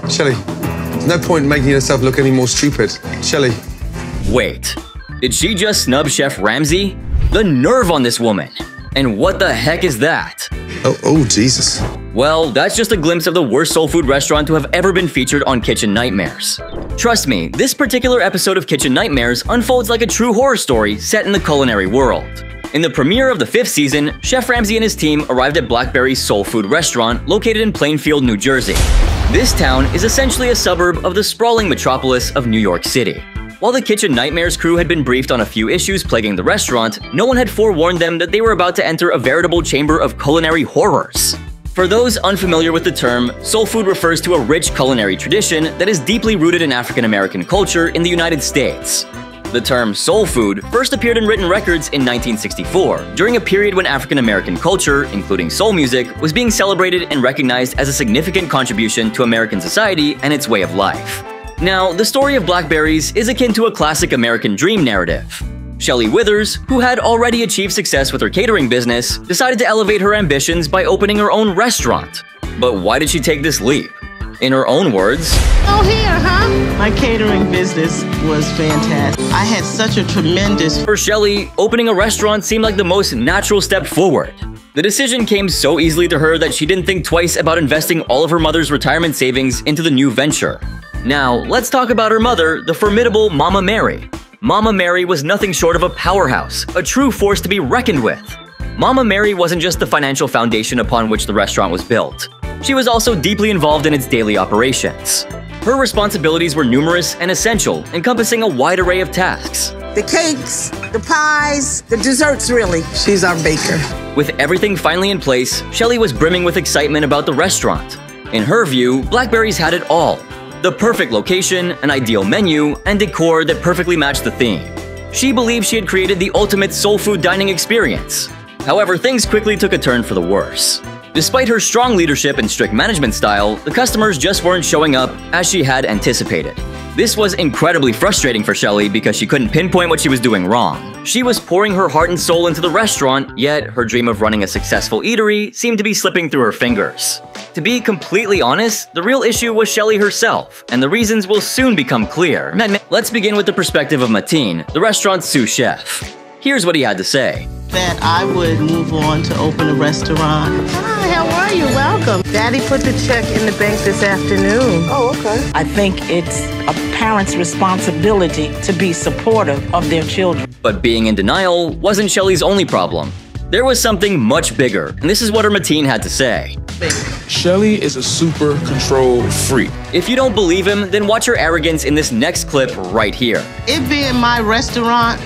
Shelly, there's no point in making yourself look any more stupid. Shelly. Wait, did she just snub Chef Ramsey? The nerve on this woman! And what the heck is that? Oh, Jesus. Well, that's just a glimpse of the worst soul food restaurant to have ever been featured on Kitchen Nightmares. Trust me, this particular episode of Kitchen Nightmares unfolds like a true horror story set in the culinary world. In the premiere of the 5th season, Chef Ramsey and his team arrived at Blackberry's soul food restaurant located in Plainfield, New Jersey. This town is essentially a suburb of the sprawling metropolis of New York City. While the Kitchen Nightmares crew had been briefed on a few issues plaguing the restaurant, no one had forewarned them that they were about to enter a veritable chamber of culinary horrors. For those unfamiliar with the term, soul food refers to a rich culinary tradition that is deeply rooted in African American culture in the United States. The term soul food first appeared in written records in 1964, during a period when African American culture, including soul music, was being celebrated and recognized as a significant contribution to American society and its way of life. Now, the story of Blackberries is akin to a classic American dream narrative. Shelly Withers, who had already achieved success with her catering business, decided to elevate her ambitions by opening her own restaurant. But why did she take this leap? In her own words, "Oh, here, huh?" My catering business was fantastic. I had such a tremendous... For Shelly, opening a restaurant seemed like the most natural step forward. The decision came so easily to her that she didn't think twice about investing all of her mother's retirement savings into the new venture. Now, let's talk about her mother, the formidable Mama Mary. Mama Mary was nothing short of a powerhouse, a true force to be reckoned with. Mama Mary wasn't just the financial foundation upon which the restaurant was built. She was also deeply involved in its daily operations. Her responsibilities were numerous and essential, encompassing a wide array of tasks. The cakes, the pies, the desserts, really. She's our baker. With everything finally in place, Shelly was brimming with excitement about the restaurant. In her view, Blackberries had it all. The perfect location, an ideal menu, and decor that perfectly matched the theme. She believed she had created the ultimate soul food dining experience. However, things quickly took a turn for the worse. Despite her strong leadership and strict management style, the customers just weren't showing up as she had anticipated. This was incredibly frustrating for Shelly because she couldn't pinpoint what she was doing wrong. She was pouring her heart and soul into the restaurant, yet her dream of running a successful eatery seemed to be slipping through her fingers. To be completely honest, the real issue was Shelly herself, and the reasons will soon become clear. Let's begin with the perspective of Mateen, the restaurant's sous chef. Here's what he had to say. That I would move on to open a restaurant. Hi, how are you? Welcome. Daddy put the check in the bank this afternoon. Oh, okay. I think it's a parent's responsibility to be supportive of their children. But being in denial wasn't Shelly's only problem. There was something much bigger, and this is what her Mateen had to say. Shelly is a super control freak. If you don't believe him, then watch her arrogance in this next clip right here. It being my restaurant,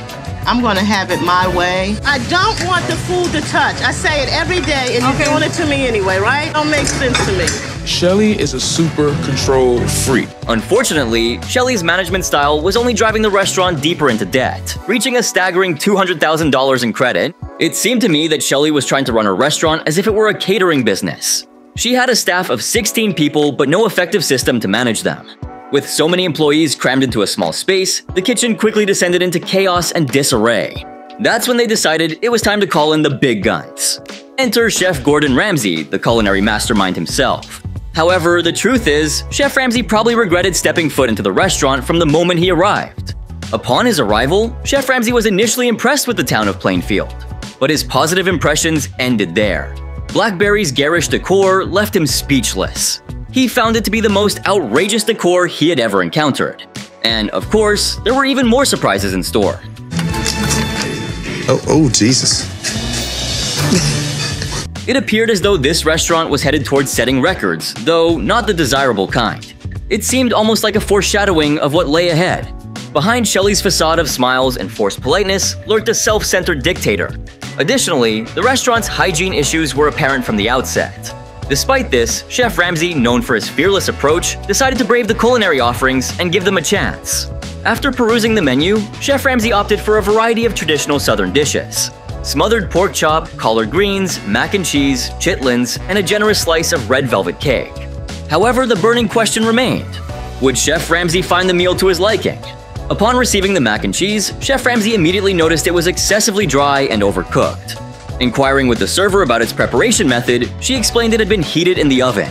I'm gonna have it my way. I don't want the food to touch. I say it every day, and you're doing it to me anyway, right? Don't make sense to me. Shelly is a super control freak. Unfortunately, Shelly's management style was only driving the restaurant deeper into debt, reaching a staggering $200,000 in credit. It seemed to me that Shelly was trying to run her restaurant as if it were a catering business. She had a staff of 16 people, but no effective system to manage them. With so many employees crammed into a small space, the kitchen quickly descended into chaos and disarray. That's when they decided it was time to call in the big guns. Enter Chef Gordon Ramsay, the culinary mastermind himself. However, the truth is, Chef Ramsey probably regretted stepping foot into the restaurant from the moment he arrived. Upon his arrival, Chef Ramsey was initially impressed with the town of Plainfield, but his positive impressions ended there. Blackberry's garish decor left him speechless. He found it to be the most outrageous decor he had ever encountered. And, of course, there were even more surprises in store. Oh, Jesus. It appeared as though this restaurant was headed towards setting records, though not the desirable kind. It seemed almost like a foreshadowing of what lay ahead. Behind Shelly's facade of smiles and forced politeness lurked a self-centered dictator. Additionally, the restaurant's hygiene issues were apparent from the outset. Despite this, Chef Ramsey, known for his fearless approach, decided to brave the culinary offerings and give them a chance. After perusing the menu, Chef Ramsey opted for a variety of traditional Southern dishes. Smothered pork chop, collard greens, mac and cheese, chitlins, and a generous slice of red velvet cake. However, the burning question remained. Would Chef Ramsey find the meal to his liking? Upon receiving the mac and cheese, Chef Ramsey immediately noticed it was excessively dry and overcooked. Inquiring with the server about its preparation method, she explained it had been heated in the oven.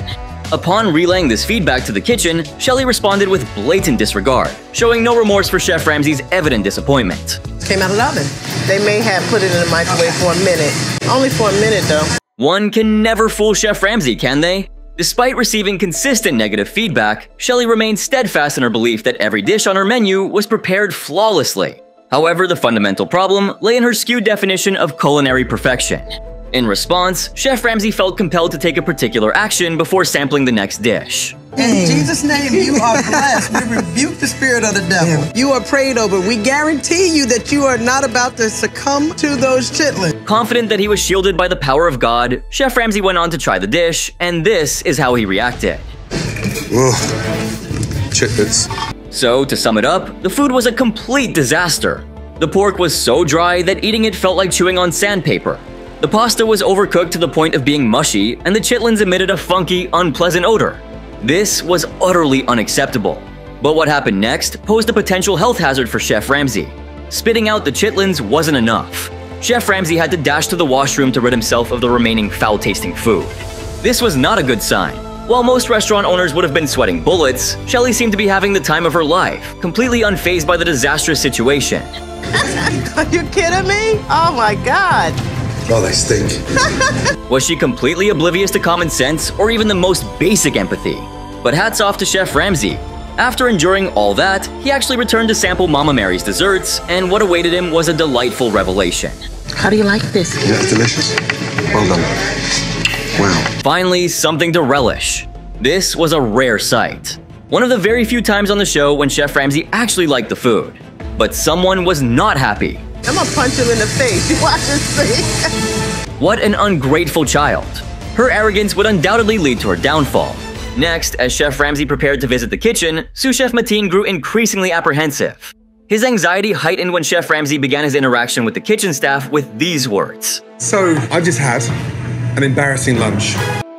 Upon relaying this feedback to the kitchen, Shelly responded with blatant disregard, showing no remorse for Chef Ramsay's evident disappointment. Came out of the oven. They may have put it in the microwave for a minute. Only for a minute, though. One can never fool Chef Ramsay, can they? Despite receiving consistent negative feedback, Shelly remained steadfast in her belief that every dish on her menu was prepared flawlessly. However, the fundamental problem lay in her skewed definition of culinary perfection. In response, Chef Ramsay felt compelled to take a particular action before sampling the next dish. In Jesus' name, you are blessed. We rebuke the spirit of the devil. You are prayed over. We guarantee you that you are not about to succumb to those chitlins. Confident that he was shielded by the power of God, Chef Ramsay went on to try the dish, and this is how he reacted. Ugh. Chitlins. So, to sum it up, the food was a complete disaster. The pork was so dry that eating it felt like chewing on sandpaper. The pasta was overcooked to the point of being mushy, and the chitlins emitted a funky, unpleasant odor. This was utterly unacceptable. But what happened next posed a potential health hazard for Chef Ramsay. Spitting out the chitlins wasn't enough. Chef Ramsay had to dash to the washroom to rid himself of the remaining foul-tasting food. This was not a good sign. While most restaurant owners would have been sweating bullets, Shelly seemed to be having the time of her life, completely unfazed by the disastrous situation. Are you kidding me? Oh my God. Oh, they stink. Was she completely oblivious to common sense or even the most basic empathy? But hats off to Chef Ramsay. After enduring all that, he actually returned to sample Mama Mary's desserts, and what awaited him was a delightful revelation. How do you like this? Yeah, it's delicious. Well done. Wow. Finally, something to relish. This was a rare sight. One of the very few times on the show when Chef Ramsay actually liked the food. But someone was not happy. I'm gonna punch him in the face. You watch this thing. What an ungrateful child. Her arrogance would undoubtedly lead to her downfall. Next, as Chef Ramsay prepared to visit the kitchen, sous chef Mateen grew increasingly apprehensive. His anxiety heightened when Chef Ramsay began his interaction with the kitchen staff with these words. So, I just had an embarrassing lunch.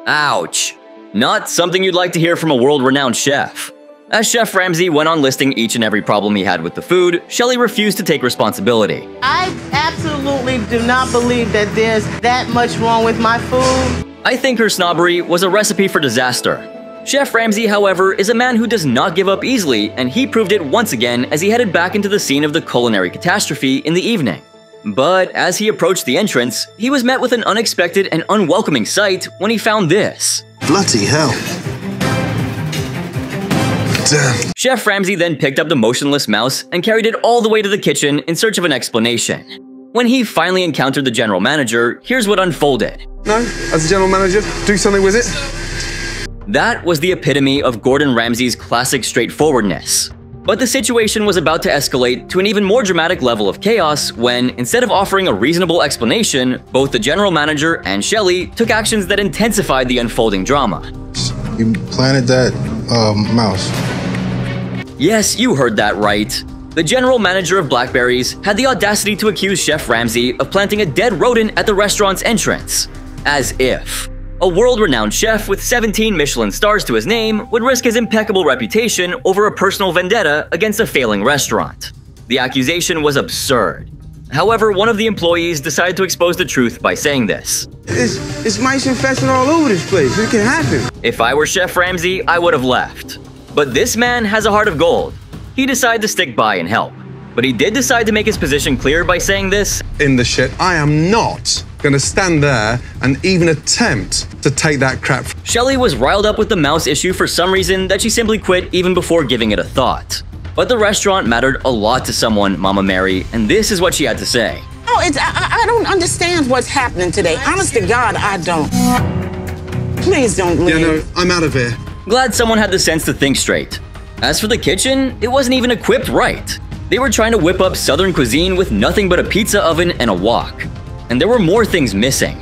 Ouch. Not something you'd like to hear from a world-renowned chef. As Chef Ramsay went on listing each and every problem he had with the food, Shelly refused to take responsibility. I absolutely do not believe that there's that much wrong with my food. I think her snobbery was a recipe for disaster. Chef Ramsay, however, is a man who does not give up easily, and he proved it once again as he headed back into the scene of the culinary catastrophe in the evening. But as he approached the entrance, he was met with an unexpected and unwelcoming sight when he found this. Bloody hell. Damn. Chef Ramsay then picked up the motionless mouse and carried it all the way to the kitchen in search of an explanation. When he finally encountered the general manager, here's what unfolded. No, as a general manager, do something with it. That was the epitome of Gordon Ramsay's classic straightforwardness. But the situation was about to escalate to an even more dramatic level of chaos when, instead of offering a reasonable explanation, both the general manager and Shelly took actions that intensified the unfolding drama. You planted that mouse. Yes, you heard that right. The general manager of Blackberry's had the audacity to accuse Chef Ramsay of planting a dead rodent at the restaurant's entrance. As if. A world-renowned chef with 17 Michelin stars to his name would risk his impeccable reputation over a personal vendetta against a failing restaurant. The accusation was absurd. However, one of the employees decided to expose the truth by saying this. It's mice infesting all over this place. It can happen. If I were Chef Ramsay, I would have left. But this man has a heart of gold. He decided to stick by and help. But he did decide to make his position clear by saying this. In the shit, I am not gonna stand there and even attempt to take that crap. Shelly was riled up with the mouse issue for some reason that she simply quit even before giving it a thought. But the restaurant mattered a lot to someone, Mama Mary, and this is what she had to say. No, I don't understand what's happening today. Honest to God, I don't. Please don't leave. Yeah, no, I'm out of here. Glad someone had the sense to think straight. As for the kitchen, it wasn't even equipped right. They were trying to whip up Southern cuisine with nothing but a pizza oven and a wok. And there were more things missing.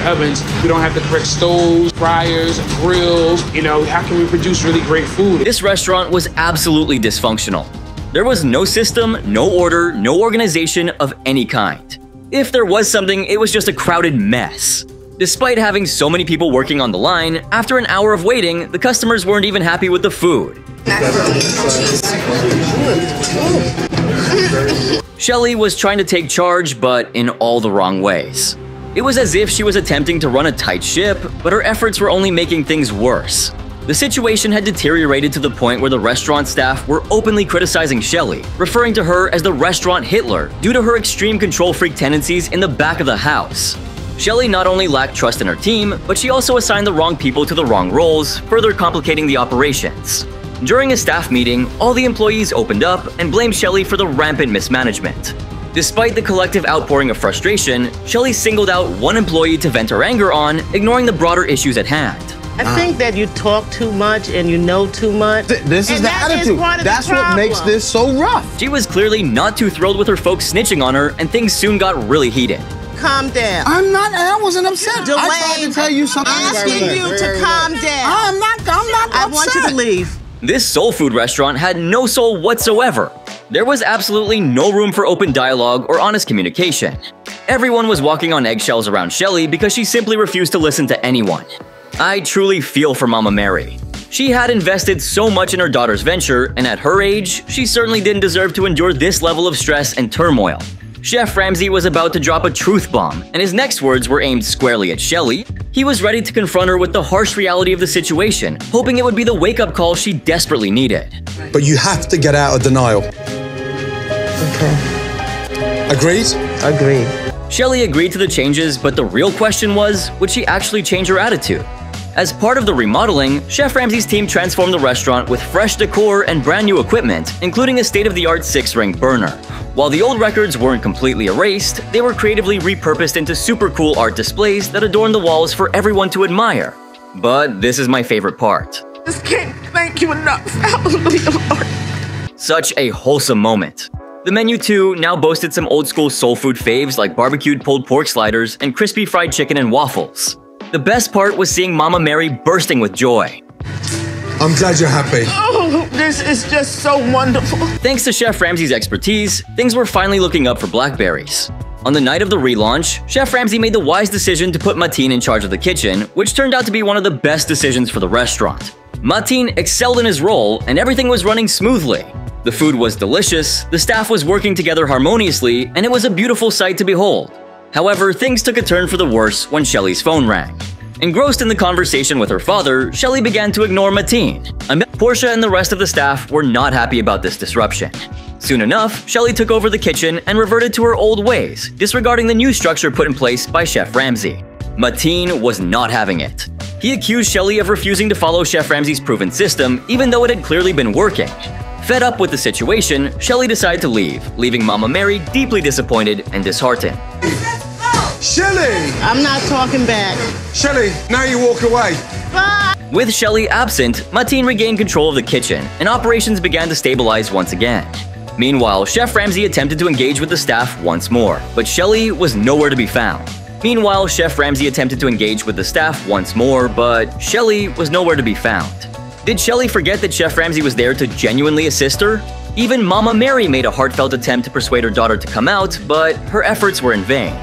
Ovens, we don't have the correct stoves, fryers, grills. You know, how can we produce really great food? This restaurant was absolutely dysfunctional. There was no system, no order, no organization of any kind. If there was something, it was just a crowded mess. Despite having so many people working on the line, after an hour of waiting, the customers weren't even happy with the food. Shelly was trying to take charge, but in all the wrong ways. It was as if she was attempting to run a tight ship, but her efforts were only making things worse. The situation had deteriorated to the point where the restaurant staff were openly criticizing Shelly, referring to her as the restaurant Hitler due to her extreme control freak tendencies in the back of the house. Shelly not only lacked trust in her team, but she also assigned the wrong people to the wrong roles, further complicating the operations. During a staff meeting, all the employees opened up and blamed Shelly for the rampant mismanagement. Despite the collective outpouring of frustration, Shelly singled out one employee to vent her anger on, ignoring the broader issues at hand. I think that you talk too much and you know too much. This is the attitude. That's what makes this so rough. She was clearly not too thrilled with her folks snitching on her, and things soon got really heated. Calm down. I wasn't upset. Dwayne, I tried to tell you something. Asking you to calm down. I'm not upset. I want you to leave. This soul food restaurant had no soul whatsoever. There was absolutely no room for open dialogue or honest communication. Everyone was walking on eggshells around Shelly because she simply refused to listen to anyone. I truly feel for Mama Mary. She had invested so much in her daughter's venture, and at her age, she certainly didn't deserve to endure this level of stress and turmoil. Chef Ramsey was about to drop a truth bomb, and his next words were aimed squarely at Shelly. He was ready to confront her with the harsh reality of the situation, hoping it would be the wake-up call she desperately needed. But you have to get out of denial. Okay. Agreed? Agreed. Shelly agreed to the changes, but the real question was, would she actually change her attitude? As part of the remodeling, Chef Ramsey's team transformed the restaurant with fresh decor and brand new equipment, including a state-of-the-art 6-ring burner. While the old records weren't completely erased, they were creatively repurposed into super cool art displays that adorned the walls for everyone to admire. But this is my favorite part. Just can't thank you enough. Hallelujah, Lord. Such a wholesome moment. The menu too now boasted some old-school soul food faves like barbecued pulled pork sliders and crispy fried chicken and waffles. The best part was seeing Mama Mary bursting with joy. I'm glad you're happy. Oh, this is just so wonderful. Thanks to Chef Ramsey's expertise, things were finally looking up for Blackberries. On the night of the relaunch, Chef Ramsey made the wise decision to put Mateen in charge of the kitchen, which turned out to be one of the best decisions for the restaurant. Mateen excelled in his role, and everything was running smoothly. The food was delicious, the staff was working together harmoniously, and it was a beautiful sight to behold. However, things took a turn for the worse when Shelly's phone rang. Engrossed in the conversation with her father, Shelly began to ignore Mateen. Portia and the rest of the staff were not happy about this disruption. Soon enough, Shelly took over the kitchen and reverted to her old ways, disregarding the new structure put in place by Chef Ramsey. Mateen was not having it. He accused Shelly of refusing to follow Chef Ramsey's proven system, even though it had clearly been working. Fed up with the situation, Shelly decided to leave, leaving Mama Mary deeply disappointed and disheartened. Shelly! I'm not talking back. Shelly, now you walk away. Bye. With Shelly absent, Mateen regained control of the kitchen, and operations began to stabilize once again. Meanwhile, Chef Ramsey attempted to engage with the staff once more, but Shelly was nowhere to be found. Meanwhile, Chef Ramsey attempted to engage with the staff once more, but Shelly was nowhere to be found. Did Shelly forget that Chef Ramsey was there to genuinely assist her? Even Mama Mary made a heartfelt attempt to persuade her daughter to come out, but her efforts were in vain.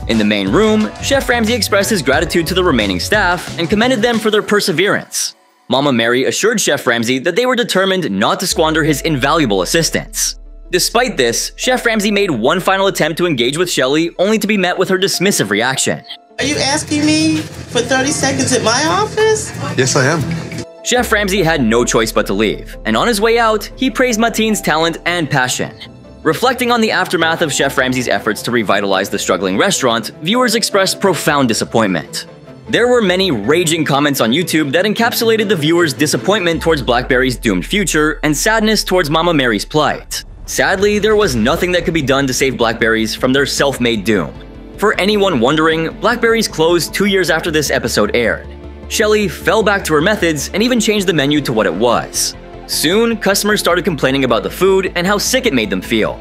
In the main room, Chef Ramsey expressed his gratitude to the remaining staff and commended them for their perseverance. Mama Mary assured Chef Ramsey that they were determined not to squander his invaluable assistance. Despite this, Chef Ramsey made one final attempt to engage with Shelly, only to be met with her dismissive reaction. Are you asking me for 30 seconds at my office? Yes, I am. Chef Ramsey had no choice but to leave, and on his way out, he praised Mateen's talent and passion. Reflecting on the aftermath of Chef Ramsey's efforts to revitalize the struggling restaurant, viewers expressed profound disappointment. There were many raging comments on YouTube that encapsulated the viewers' disappointment towards Blackberry's doomed future and sadness towards Mama Mary's plight. Sadly, there was nothing that could be done to save Blackberries from their self-made doom. For anyone wondering, Blackberries closed 2 years after this episode aired. Shelly fell back to her methods and even changed the menu to what it was. Soon, customers started complaining about the food and how sick it made them feel.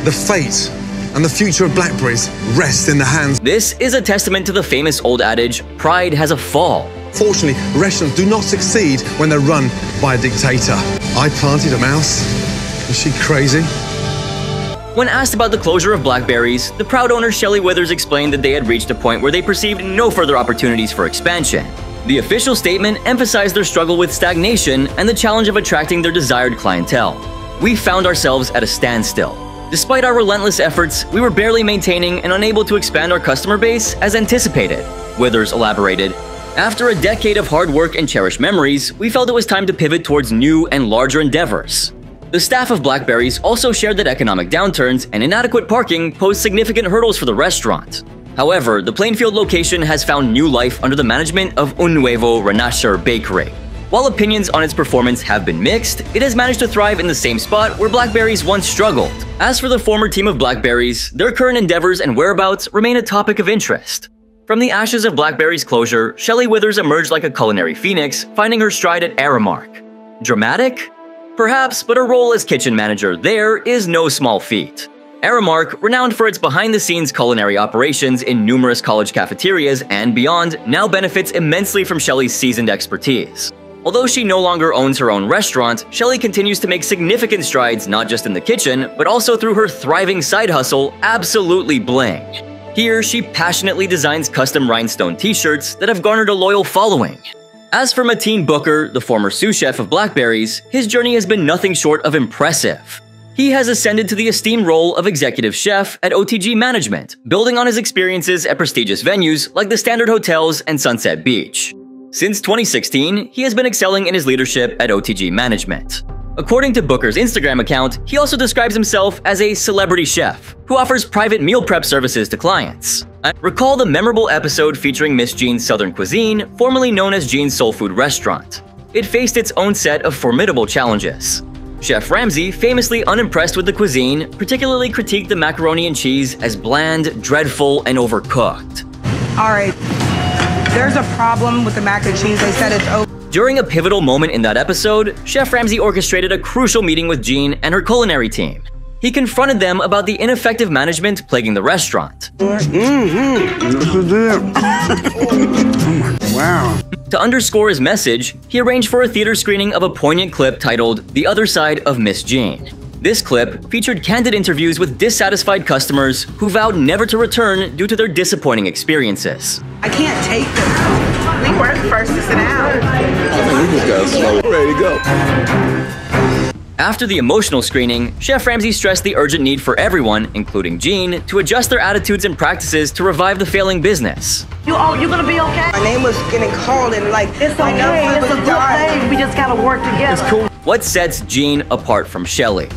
The fate and the future of Blackberries rest in the hands. This is a testament to the famous old adage, pride has a fall. Fortunately, restaurants do not succeed when they're run by a dictator. I planted a mouse. Was she crazy? When asked about the closure of Blackberries, the proud owner Shelly Withers explained that they had reached a point where they perceived no further opportunities for expansion. The official statement emphasized their struggle with stagnation and the challenge of attracting their desired clientele. We found ourselves at a standstill. Despite our relentless efforts, we were barely maintaining and unable to expand our customer base as anticipated, Withers elaborated. After a decade of hard work and cherished memories, we felt it was time to pivot towards new and larger endeavors. The staff of Blackberry's also shared that economic downturns and inadequate parking posed significant hurdles for the restaurant. However, the Plainfield location has found new life under the management of Un Nuevo Renacer Bakery. While opinions on its performance have been mixed, it has managed to thrive in the same spot where Blackberry's once struggled. As for the former team of Blackberry's, their current endeavors and whereabouts remain a topic of interest. From the ashes of Blackberry's closure, Shelly Withers emerged like a culinary phoenix, finding her stride at Aramark. Dramatic? Perhaps, but her role as kitchen manager there is no small feat. Aramark, renowned for its behind-the-scenes culinary operations in numerous college cafeterias and beyond, now benefits immensely from Shelly's seasoned expertise. Although she no longer owns her own restaurant, Shelly continues to make significant strides not just in the kitchen, but also through her thriving side hustle, Absolutely Bling. Here, she passionately designs custom rhinestone t-shirts that have garnered a loyal following. As for Mateen Booker, the former sous chef of Blackberry's, his journey has been nothing short of impressive. He has ascended to the esteemed role of executive chef at OTG Management, building on his experiences at prestigious venues like the Standard Hotels and Sunset Beach. Since 2016, he has been excelling in his leadership at OTG Management. According to Booker's Instagram account, he also describes himself as a celebrity chef who offers private meal prep services to clients. Recall the memorable episode featuring Miss Jean's Southern Cuisine, formerly known as Jean's Soul Food Restaurant. It faced its own set of formidable challenges. Chef Ramsey, famously unimpressed with the cuisine, particularly critiqued the macaroni and cheese as bland, dreadful, and overcooked. All right. There's a problem with the mac and cheese. They said it's over. During a pivotal moment in that episode, Chef Ramsey orchestrated a crucial meeting with Jean and her culinary team. He confronted them about the ineffective management plaguing the restaurant. Wow. To underscore his message, he arranged for a theater screening of a poignant clip titled The Other Side of Miss Jean. This clip featured candid interviews with dissatisfied customers who vowed never to return due to their disappointing experiences. I can't take this. We weren't the first to sit down. I think we just got slow. Ready to go. After the emotional screening, Chef Ramsey stressed the urgent need for everyone, including Jean, to adjust their attitudes and practices to revive the failing business. You gonna be okay? My name was getting called and like, it's okay, it's a good thing. We just gotta work together. It's cool. What sets Jean apart from Shelly?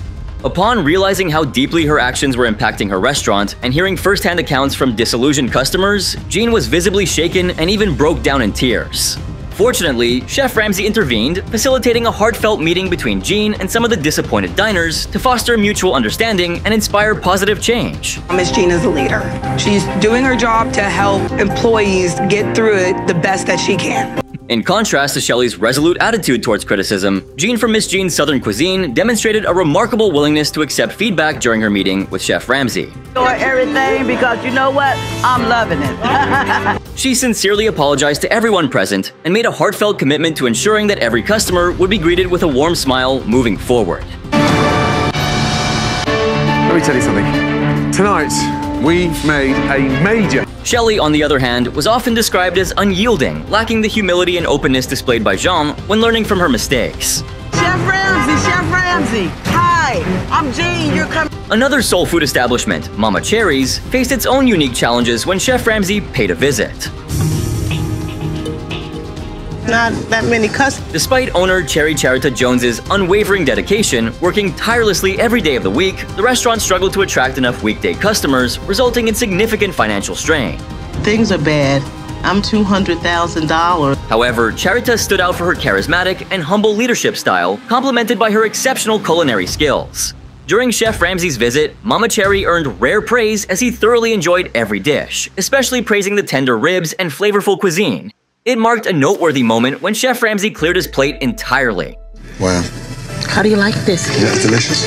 Upon realizing how deeply her actions were impacting her restaurant and hearing firsthand accounts from disillusioned customers, Jean was visibly shaken and even broke down in tears. Fortunately, Chef Ramsey intervened, facilitating a heartfelt meeting between Jean and some of the disappointed diners to foster mutual understanding and inspire positive change. Miss Jean is a leader. She's doing her job to help employees get through it the best that she can. In contrast to Shelly's resolute attitude towards criticism, Jean from Miss Jean's Southern Cuisine demonstrated a remarkable willingness to accept feedback during her meeting with Chef Ramsey. Enjoy everything because you know what? I'm loving it. She sincerely apologized to everyone present and made a heartfelt commitment to ensuring that every customer would be greeted with a warm smile moving forward. Let me tell you something. Tonight, we made a major. Shelly, on the other hand, was often described as unyielding, lacking the humility and openness displayed by Jean when learning from her mistakes. Chef Ramsey. Hi, I'm Jean, you're coming. Another soul food establishment, Mama Cherry's, faced its own unique challenges when Chef Ramsey paid a visit. Not that many customers. Despite owner Cherry Charita Jones's unwavering dedication, working tirelessly every day of the week, the restaurant struggled to attract enough weekday customers, resulting in significant financial strain. Things are bad. I'm $200,000. However, Charita stood out for her charismatic and humble leadership style, complemented by her exceptional culinary skills. During Chef Ramsey's visit, Mama Cherry earned rare praise as he thoroughly enjoyed every dish, especially praising the tender ribs and flavorful cuisine. It marked a noteworthy moment when Chef Ramsey cleared his plate entirely. Wow. How do you like this? Yeah, it's delicious.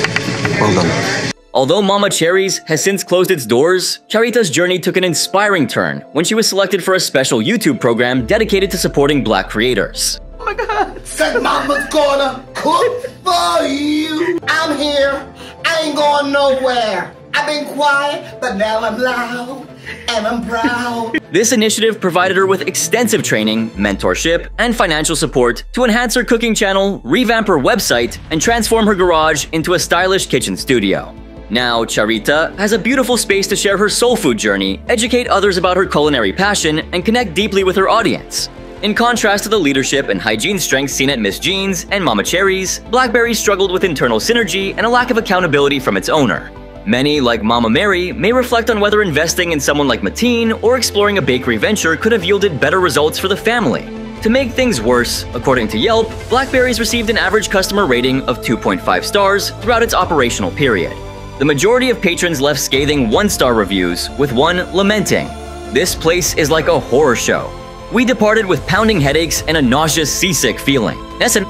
Well done. Although Mama Cherry's has since closed its doors, Charita's journey took an inspiring turn when she was selected for a special YouTube program dedicated to supporting Black creators. Oh my God. Said mama's gonna cook for you. I'm here. I ain't going nowhere. I've been quiet, but now I'm loud and I'm proud. This initiative provided her with extensive training, mentorship, and financial support to enhance her cooking channel, revamp her website, and transform her garage into a stylish kitchen studio. Now, Charita has a beautiful space to share her soul food journey, educate others about her culinary passion, and connect deeply with her audience. In contrast to the leadership and hygiene strengths seen at Miss Jean's and Mama Cherry's, Blackberry struggled with internal synergy and a lack of accountability from its owner. Many, like Mama Mary, may reflect on whether investing in someone like Mateen or exploring a bakery venture could have yielded better results for the family. To make things worse, according to Yelp, Blackberry's received an average customer rating of 2.5 stars throughout its operational period. The majority of patrons left scathing 1-star reviews, with one lamenting, "This place is like a horror show. We departed with pounding headaches and a nauseous seasick feeling."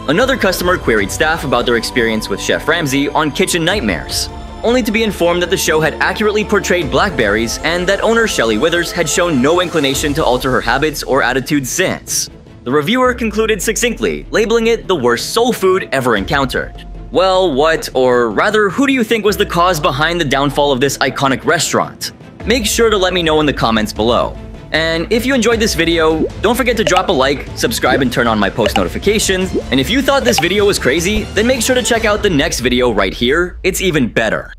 Another customer queried staff about their experience with Chef Ramsey on Kitchen Nightmares, only to be informed that the show had accurately portrayed Blackberries and that owner Shelly Withers had shown no inclination to alter her habits or attitudes since. The reviewer concluded succinctly, labeling it the worst soul food ever encountered. Well, what, or rather, who do you think was the cause behind the downfall of this iconic restaurant? Make sure to let me know in the comments below. And if you enjoyed this video, don't forget to drop a like, subscribe, and turn on my post notifications. And if you thought this video was crazy, then make sure to check out the next video right here. It's even better.